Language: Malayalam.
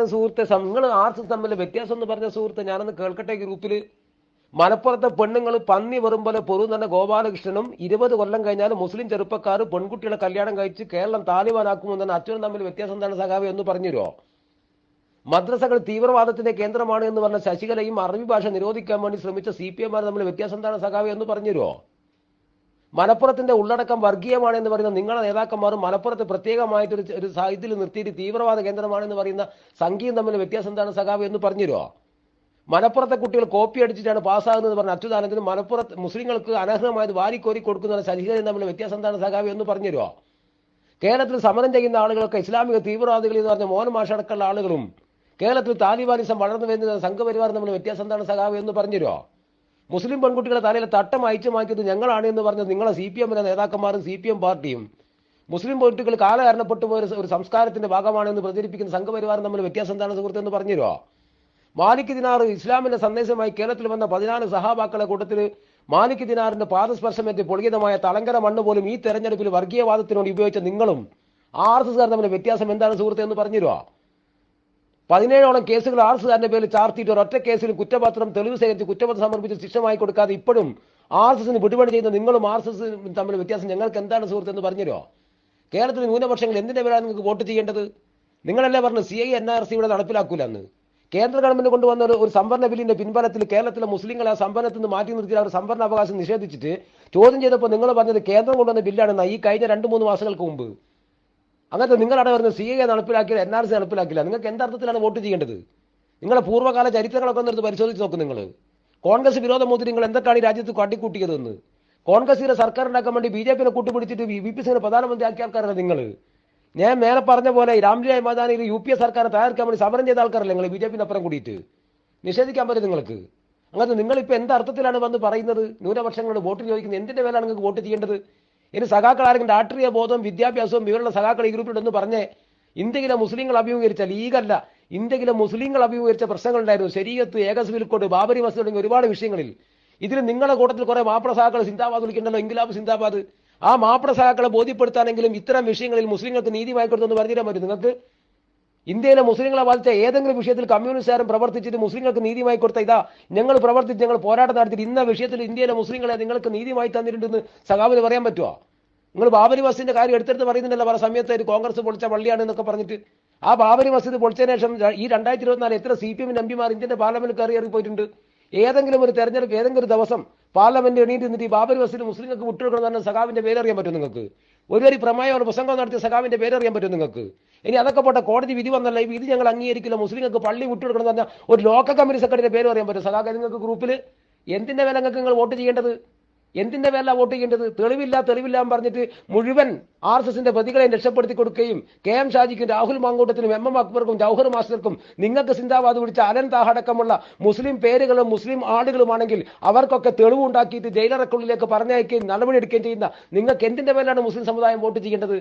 സുഹൃത്തെ നിങ്ങൾ ആർസ് തമ്മിൽ വ്യത്യാസം എന്ന് പറഞ്ഞ സുഹൃത്തെ ഞാനൊന്ന് കേൾക്കട്ടെ. ഗ്രൂപ്പിൽ മലപ്പുറത്തെ പെണ്ണുങ്ങൾ പന്നി വെറും പോലെ പൊറും തന്നെ ഗോപാലകൃഷ്ണനും 20 കൊല്ലം കഴിഞ്ഞാൽ മുസ്ലിം ചെറുപ്പക്കാർ പെൺകുട്ടികളെ കല്യാണം കഴിച്ച് കേരളം താലിബാനാക്കുമെന്ന് തന്നെ അച്ഛനും തമ്മിൽ വ്യത്യാസം എന്താണ് സഖാവി എന്ന് പറഞ്ഞുതരുമോ? മദ്രസകൾ തീവ്രവാദത്തിന്റെ കേന്ദ്രമാണ് എന്ന് പറഞ്ഞ ശശികലയും അറബി ഭാഷ നിരോധിക്കാൻ വേണ്ടി ശ്രമിച്ച CPM തമ്മിൽ വ്യത്യാസം എന്താണ് സഖാവി എന്ന് പറഞ്ഞുതരുമോ? മലപ്പുറത്തിന്റെ ഉള്ളടക്കം വർഗീയമാണ് എന്ന് പറയുന്ന നിങ്ങളുടെ നേതാക്കന്മാരും മലപ്പുറത്ത് പ്രത്യേകമായിട്ട് ഒരു ഇതിൽ നിർത്തിയിട്ട് തീവ്രവാദ കേന്ദ്രമാണെന്ന് പറയുന്ന സംഖ്യയും തമ്മിൽ വ്യത്യാസം എന്താണ് സഖാവി എന്ന് പറഞ്ഞുതരുമോ? മലപ്പുറത്തെ കുട്ടികൾ കോപ്പി അടിച്ചിട്ടാണ് പാസ്സാകുന്നത് പറഞ്ഞ അച്യുതാനന്ദനും മലപ്പുറത്ത് മുസ്ലിങ്ങൾക്ക് അനർഹമായത് വാരിക്കോരി കൊടുക്കുന്ന ശശികലയും തമ്മിൽ വ്യത്യാസം എന്താണ് സഖാവി എന്ന് പറഞ്ഞുതരുമോ? കേരളത്തിൽ സമരം ചെയ്യുന്ന ആളുകളൊക്കെ ഇസ്ലാമിക തീവ്രവാദികൾ എന്ന് പറഞ്ഞ മോഹൻ മാഷടക്കമുള്ള ആളുകളും കേരളത്തിൽ താലിബാനിസം വളർന്നു വരുന്ന സംഘപരിവാർ തമ്മിൽ വ്യത്യാസം എന്താണ് സഖാവി എന്ന് പറഞ്ഞുതരുമോ? മുസ്ലിം പെൺകുട്ടികളെ തലയിലെ തട്ടം അയച്ചു മാറ്റിയത് ഞങ്ങളാണ് എന്ന് പറഞ്ഞത് നിങ്ങളെ CPM നേതാക്കന്മാരും CPM പാർട്ടിയും മുസ്ലിം പെൺകുട്ടികൾ കാലഹരണപ്പെട്ടു പോയ ഒരു സംസ്കാരത്തിന്റെ ഭാഗമാണെന്ന് പ്രചരിപ്പിക്കുന്ന സംഘപരിവാരം തമ്മിൽ വ്യത്യാസം എന്താണ് സുഹൃത്തെന്ന് പറഞ്ഞുതരുമോ? മാലിക് ദിനാർ ഇസ്ലാമിന്റെ സന്ദേശമായി കേരളത്തിൽ വന്ന 14 സഹാബാക്കളെ കൂട്ടത്തിൽ മാലിക് ദിനാറിന്റെ പാദസ്പർശമേറ്റ് പൊളിതമായ തളങ്കര മണ്ണ് പോലും ഈ തെരഞ്ഞെടുപ്പിൽ വർഗീയവാദത്തിനോട് ഉപയോഗിച്ച നിങ്ങളും RSS തമ്മിൽ വ്യത്യാസം എന്താണ് സുഹൃത്തെ എന്ന് പറഞ്ഞുതരുമോ? 17ഓളം കേസുകൾ RSSകാരന്റെ പേരിൽ ചാർത്തിയിട്ട് ഒരൊറ്റ കേസിൽ കുറ്റപത്രം തെളിവ് ശേഖരിച്ച് കുറ്റപത്രം സമർപ്പിച്ച് ശിക്ഷമായി കൊടുക്കാതെ ഇപ്പോഴും RSSന് വിടുപണി ചെയ്യുന്ന നിങ്ങളും RSS തമ്മിൽ വ്യത്യാസം ഞങ്ങൾക്ക് എന്താണ് സുഹൃത്ത് എന്ന് പറഞ്ഞുതരുമോ? കേരളത്തിൽ ന്യൂനപക്ഷങ്ങൾ എന്തിന്റെ പേരാണ് നിങ്ങൾക്ക് വോട്ട് ചെയ്യേണ്ടത്? നിങ്ങളല്ലേ പറഞ്ഞു CI NRC ഇവിടെ നടപ്പിലാക്കൂല എന്ന്. കേന്ദ്ര ഗവൺമെന്റ് കൊണ്ടുവന്ന ഒരു സംവരണ ബില്ലിന്റെ പിൻബലത്തിൽ കേരളത്തിലെ മുസ്ലിങ്ങളെ ആ സംവരണത്തിൽ നിന്ന് മാറ്റി നിർത്തി അവർ സംവരണ അവകാശം നിഷേധിച്ചിട്ട് ചോദ്യം ചെയ്തപ്പോൾ നിങ്ങൾ പറഞ്ഞത് കേന്ദ്രം കൊണ്ടുവന്ന ബില്ലാണെന്ന് ഈ കഴിഞ്ഞ 2-3 മാസങ്ങൾക്ക് മുമ്പ്. അങ്ങനത്തെ നിങ്ങളാണ് പറഞ്ഞത് CI നടപ്പിലാക്കിയില്ല NRC നടപ്പിലാക്കില്ല. നിങ്ങൾക്ക് എന്തർത്ഥത്തിലാണ് വോട്ട് ചെയ്യേണ്ടത്? നിങ്ങളെ പൂർവ്വകാല ചരിത്രങ്ങളൊക്കെ ഒന്ന് പരിശോധിച്ച് നോക്കും. നിങ്ങൾ കോൺഗ്രസ് വിരോധ മോദി നിങ്ങൾ എന്തൊക്കെയാണ് ഈ രാജ്യത്ത് കാട്ടിക്കൂട്ടിയതെന്ന്. കോൺഗ്രസിന്റെ സർക്കാർ ഉണ്ടാക്കാൻ വേണ്ടി BJPനെ കൂട്ടുപിടിച്ചിട്ട് VP സിംഗിനെ പ്രധാനമന്ത്രി ആക്കിയ ആൾക്കാരല്ല നിങ്ങൾ. ഞാൻ മേലെ പറഞ്ഞ പോലെ രാംജയ് മൈതാനിയിൽ UPA സർക്കാർ തയ്യാറാക്കാൻ വേണ്ടി സമരം ചെയ്ത ആൾക്കാരല്ലേ നിങ്ങൾ BJPന് അപ്പുറം കൂടിയിട്ട്. നിഷേധിക്കാൻ പറ്റും നിങ്ങൾക്ക്. അങ്ങനത്തെ നിങ്ങളിപ്പോൾ എന്ത് അർത്ഥത്തിലാണ് വന്ന് പറയുന്നത്? ന്യൂനപക്ഷങ്ങളുടെ വോട്ട് ചോദിക്കുന്നത് എന്തിന്റെ പേരാണ് നിങ്ങൾക്ക് വോട്ട് ചെയ്യേണ്ടത്? ഇനി സഖാക്കൾ ആരെങ്കിലും രാഷ്ട്രീയ ബോധവും വിദ്യാഭ്യാസവും വിവരമുള്ള സഖാക്കൾ ഈ ഗ്രൂപ്പിലുണ്ടെന്ന് പറഞ്ഞ് ഇന്ത്യയിലെ മുസ്ലിങ്ങൾ അഭിമുഖീകരിച്ച ലീഗല്ല, ഇന്ത്യയിലെ മുസ്ലിങ്ങൾ അഭിമുഖീകരിച്ച പ്രശ്നങ്ങളുണ്ടായിരുന്നു. ശരീഅത്ത്, ഏകസിവിൽ കോഡ്, ബാബരി മസ്ജിദ് തുടങ്ങിയ ഒരുപാട് വിഷയങ്ങളിൽ. ഇതിൽ നിങ്ങളുടെ കൂട്ടത്തിൽ കുറെ മാപ്പിള സഖാക്കൾ സിന്ദാബാദ് വിളിക്കണ്ടല്ലോ, ഇൻക്ലാബ് സിന്ദാബാദ്. ആ മാപ്പിള സഖാക്കളെ ബോധ്യപ്പെടുത്താനെങ്കിലും ഇത്തരം വിഷയങ്ങളിൽ മുസ്ലിങ്ങൾക്ക് നീതി വാങ്ങിക്കൊടുത്തെന്ന് പറഞ്ഞു തരാൻ പറ്റും നിങ്ങൾക്ക്? ഇന്ത്യയിലെ മുസ്ലിങ്ങളെ ബാധിച്ച ഏതെങ്കിലും വിഷയത്തിൽ കമ്മ്യൂണിസ്റ്റുകാരും പ്രവർത്തിച്ചിട്ട് മുസ്ലിങ്ങൾക്ക് നീതിമായി കൊടുത്ത ഇതാ ഞങ്ങൾ പ്രവർത്തിച്ച് ഞങ്ങൾ പോരാട്ടം നടത്തിയിട്ട് ഇന്ന വിഷയത്തിൽ ഇന്ത്യയിലെ മുസ്ലിങ്ങളെ നിങ്ങൾക്ക് നീതിമായി തന്നിട്ടുണ്ടെന്ന് സഖാവിന് പറയാൻ പറ്റുമോ? നിങ്ങൾ ബാബരി മസ്ജിദിന്റെ കാര്യം എടുത്തെടുത്ത് പറയുന്നുണ്ടല്ലോ പല സമയത്ത് കോൺഗ്രസ് പൊളിച്ച പള്ളിയാണ് എന്നൊക്കെ പറഞ്ഞിട്ട്. ആ ബാബരി മസ്ജിദ് പൊളിച്ചതിന് ശേഷം ഈ 2024 എത്ര CPM MPമാർ ഇന്ത്യന്റെ പാർലമെന്റിൽ കയറി പോയിട്ടുണ്ട്? ഏതെങ്കിലും ഒരു തെരഞ്ഞെടുപ്പ് ഏതെങ്കിലും ഒരു ദിവസം പാർലമെന്റ് എണീറ്റ് നിന്നിട്ട് ഈ ബാബരി മസ്ജിദ് മുസ്ലിങ്ങൾക്ക് വിട്ടുകൊടുക്കണം എന്ന് പറഞ്ഞ സഖാവിന്റെ പേരറിയാൻ പറ്റും നിങ്ങൾക്ക്? ഒരു വരി പ്രമേയം പ്രസംഗം നടത്തിയ സഖാവിന്റെ പേരറിയാൻ പറ്റും നിങ്ങൾക്ക്? ഇനി അതൊക്കെ പോട്ടെ, കോടതി വിധി വന്നല്ല ഈ വിധി ഞങ്ങൾ അംഗീകരിക്കില്ല, മുസ്ലിങ്ങൾക്ക് പള്ളി വിട്ടുകൊടുക്കണം എന്ന് പറഞ്ഞാൽ ഒരു ലോക്കൽ കമ്മിറ്റി സെക്രട്ടറിയുടെ പേര് അറിയാൻ പറ്റും സഖാക്ക നിങ്ങൾക്ക് ഗ്രൂപ്പിൽ? എന്തിന്റെ പേരിൽ നിങ്ങൾക്ക് നിങ്ങൾ വോട്ട് ചെയ്യേണ്ടത്? എന്തിന്റെ പേരിലാണ് വോട്ട് ചെയ്യേണ്ടത്? തെളിവില്ല പറഞ്ഞിട്ട് മുഴുവൻ RSSന്റെ പ്രതികളെയും രക്ഷപ്പെടുത്തി കൊടുക്കുകയും KM ഷാജിക്കും രാഹുൽ മാങ്കൂട്ടത്തിനും MM അക്ബർക്കും ജൗഹർ മാസ്റ്റർക്കും നിങ്ങൾക്ക് സിന്ദാബാദ് വിളിച്ച അലൻ താഹ അടക്കമുള്ള മുസ്ലിം പേരുകളും മുസ്ലിം ആളുകളുമാണെങ്കിൽ അവർക്കൊക്കെ തെളിവുണ്ടാക്കിയിട്ട് ജയിലറക്കുള്ളിലേക്ക് പറഞ്ഞയക്കുകയും നടപടിയെടുക്കുകയും ചെയ്യുന്ന നിങ്ങൾക്ക് എന്തിന്റെ പേരിലാണ് മുസ്ലിം സമുദായം വോട്ട് ചെയ്യേണ്ടത്?